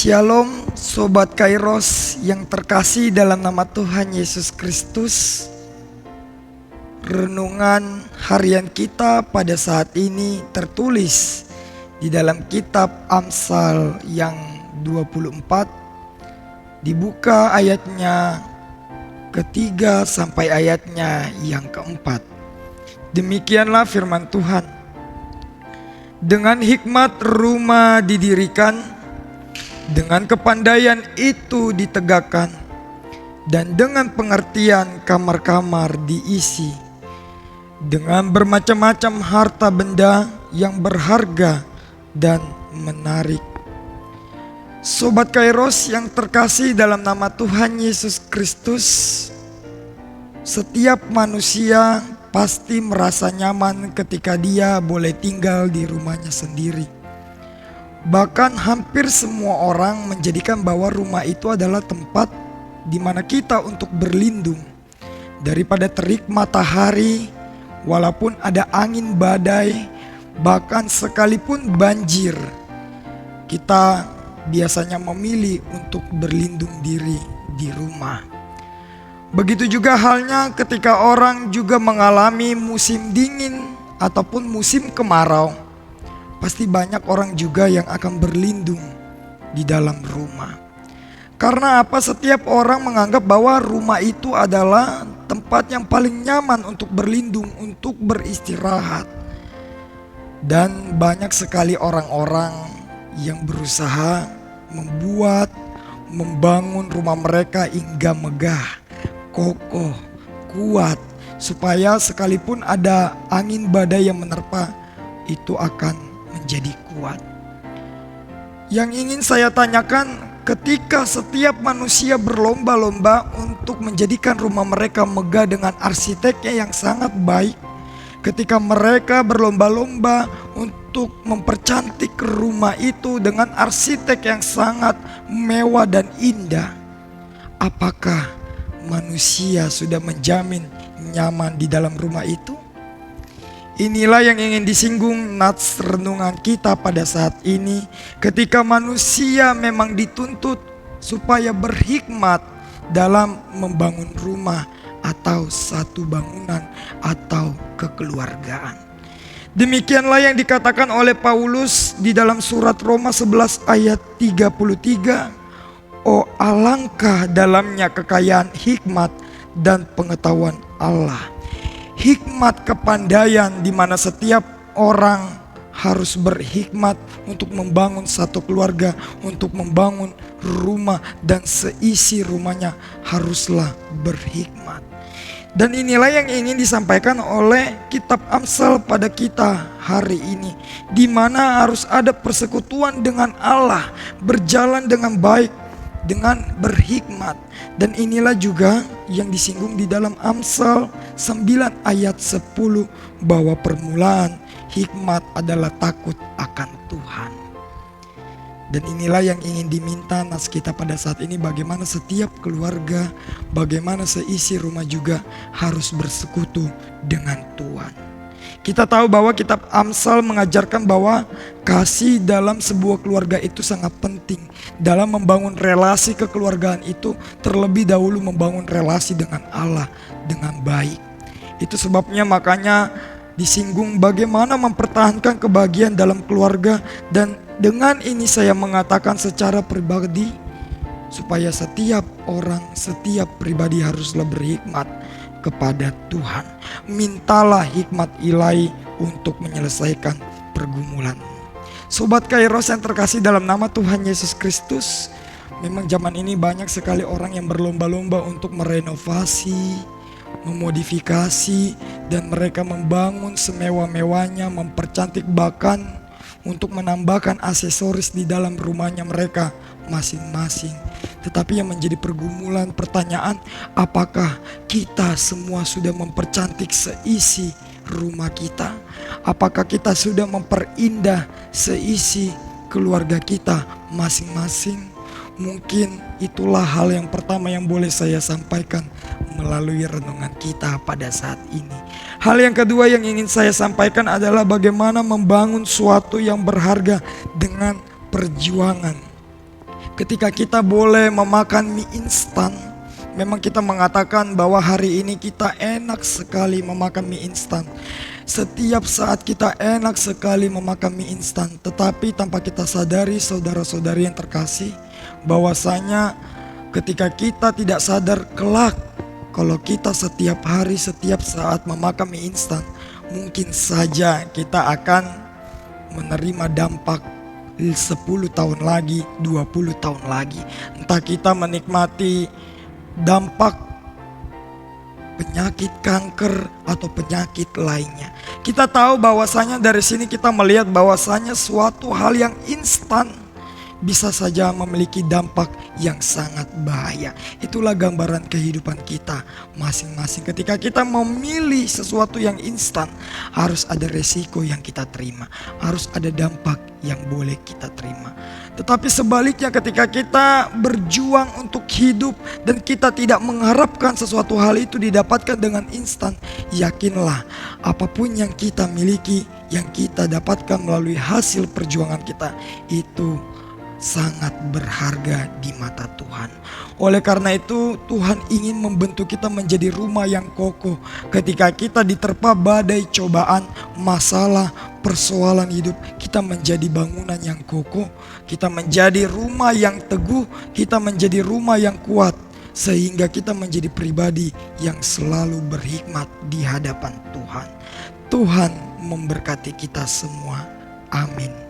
Shalom Sobat Kairos yang terkasih dalam nama Tuhan Yesus Kristus. Renungan harian kita pada saat ini tertulis di dalam kitab Amsal yang 24. Dibuka ayatnya ketiga sampai ayatnya yang keempat. Demikianlah firman Tuhan. Dengan hikmat rumah didirikan, dengan kepandaian itu ditegakkan, dan dengan pengertian kamar-kamar diisi, dengan bermacam-macam harta benda yang berharga dan menarik. Sobat Kairos yang terkasih dalam nama Tuhan Yesus Kristus, setiap manusia pasti merasa nyaman ketika dia boleh tinggal di rumahnya sendiri. Bahkan hampir semua orang menjadikan bahwa rumah itu adalah tempat di mana kita untuk berlindung daripada terik matahari, walaupun ada angin badai, bahkan sekalipun banjir. Kita biasanya memilih untuk berlindung diri di rumah. Begitu juga halnya ketika orang juga mengalami musim dingin ataupun musim kemarau. Pasti banyak orang juga yang akan berlindung di dalam rumah. Karena apa? Setiap orang menganggap bahwa rumah itu adalah tempat yang paling nyaman untuk berlindung, untuk beristirahat. Dan banyak sekali orang-orang yang berusaha membangun rumah mereka hingga megah, kokoh, kuat, supaya sekalipun ada angin badai yang menerpa, itu akan menjadi kuat. Yang ingin saya tanyakan, ketika setiap manusia berlomba-lomba untuk menjadikan rumah mereka megah dengan arsiteknya yang sangat baik, ketika mereka berlomba-lomba untuk mempercantik rumah itu dengan arsitek yang sangat mewah dan indah, apakah manusia sudah menjamin nyaman di dalam rumah itu? Inilah yang ingin disinggung nats renungan kita pada saat ini, ketika manusia memang dituntut supaya berhikmat dalam membangun rumah atau satu bangunan atau kekeluargaan. Demikianlah yang dikatakan oleh Paulus di dalam surat Roma 11 ayat 33. Oh, alangkah dalamnya kekayaan hikmat dan pengetahuan Allah. Hikmat kepandaian di mana setiap orang harus berhikmat untuk membangun satu keluarga, untuk membangun rumah, dan seisi rumahnya haruslah berhikmat. Dan inilah yang ingin disampaikan oleh kitab Amsal pada kita hari ini, di mana harus ada persekutuan dengan Allah, berjalan dengan baik, dengan berhikmat. Dan inilah juga yang disinggung di dalam Amsal 9 ayat 10, bahwa permulaan hikmat adalah takut akan Tuhan. Dan inilah yang ingin diminta nas kita pada saat ini, bagaimana setiap keluarga, bagaimana seisi rumah juga harus bersekutu dengan Tuhan. Kita tahu bahwa kitab Amsal mengajarkan bahwa kasih dalam sebuah keluarga itu sangat penting. Dalam membangun relasi kekeluargaan itu, terlebih dahulu membangun relasi dengan Allah dengan baik. Itu sebabnya makanya disinggung bagaimana mempertahankan kebahagiaan dalam keluarga. Dan dengan ini saya mengatakan secara pribadi, supaya setiap orang, setiap pribadi haruslah berhikmat kepada Tuhan. Mintalah hikmat ilahi untuk menyelesaikan pergumulan. Sobat Kairos yang terkasih dalam nama Tuhan Yesus Kristus, memang zaman ini banyak sekali orang yang berlomba-lomba untuk merenovasi, memodifikasi, dan mereka membangun semewah-mewahnya, mempercantik, bahkan untuk menambahkan aksesoris di dalam rumahnya mereka masing-masing. Tetapi yang menjadi pergumulan, pertanyaan, apakah kita semua sudah mempercantik seisi rumah kita? Apakah kita sudah memperindah seisi keluarga kita masing-masing? Mungkin itulah hal yang pertama yang boleh saya sampaikan melalui renungan kita pada saat ini. Hal yang kedua yang ingin saya sampaikan adalah bagaimana membangun suatu yang berharga dengan perjuangan. Ketika kita boleh memakan mie instan, memang kita mengatakan bahwa hari ini kita enak sekali memakan mie instan. Setiap saat kita enak sekali memakan mie instan, tetapi tanpa kita sadari saudara-saudari yang terkasih, bahwasanya ketika kita tidak sadar kelak, kalau kita setiap hari setiap saat memakan mie instan, mungkin saja kita akan menerima dampak 10 tahun lagi, 20 tahun lagi. Entah kita menikmati dampak penyakit kanker atau penyakit lainnya. Kita tahu bahwasanya dari sini kita melihat bahwasanya suatu hal yang instan bisa saja memiliki dampak yang sangat bahaya. Itulah gambaran kehidupan kita masing-masing. Ketika kita memilih sesuatu yang instan, harus ada resiko yang kita terima, harus ada dampak yang boleh kita terima. Tetapi sebaliknya, ketika kita berjuang untuk hidup dan kita tidak mengharapkan sesuatu hal itu didapatkan dengan instan, yakinlah apapun yang kita miliki, yang kita dapatkan melalui hasil perjuangan kita, itu sangat berharga di mata Tuhan. Oleh karena itu, Tuhan ingin membentuk kita menjadi rumah yang kokoh. Ketika kita diterpa badai cobaan, masalah, persoalan hidup, kita menjadi bangunan yang kokoh, kita menjadi rumah yang teguh, kita menjadi rumah yang kuat, sehingga kita menjadi pribadi yang selalu berhikmat di hadapan Tuhan. Tuhan memberkati kita semua. Amin.